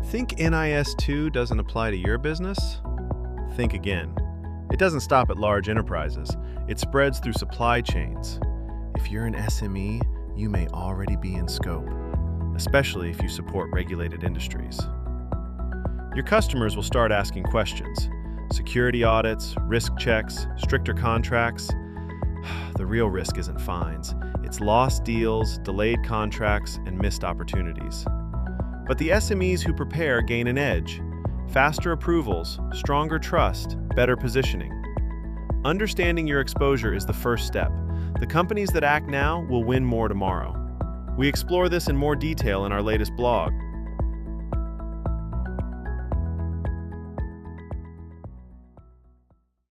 Think NIS2 doesn't apply to your business? Think again. It doesn't stop at large enterprises. It spreads through supply chains. If you're an SME, you may already be in scope, especially if you support regulated industries. Your customers will start asking questions. Security audits, risk checks, stricter contracts. The real risk isn't fines. It's lost deals, delayed contracts, and missed opportunities. But the SMEs who prepare gain an edge. Faster approvals, stronger trust, better positioning. Understanding your exposure is the first step. The companies that act now will win more tomorrow. We explore this in more detail in our latest blog.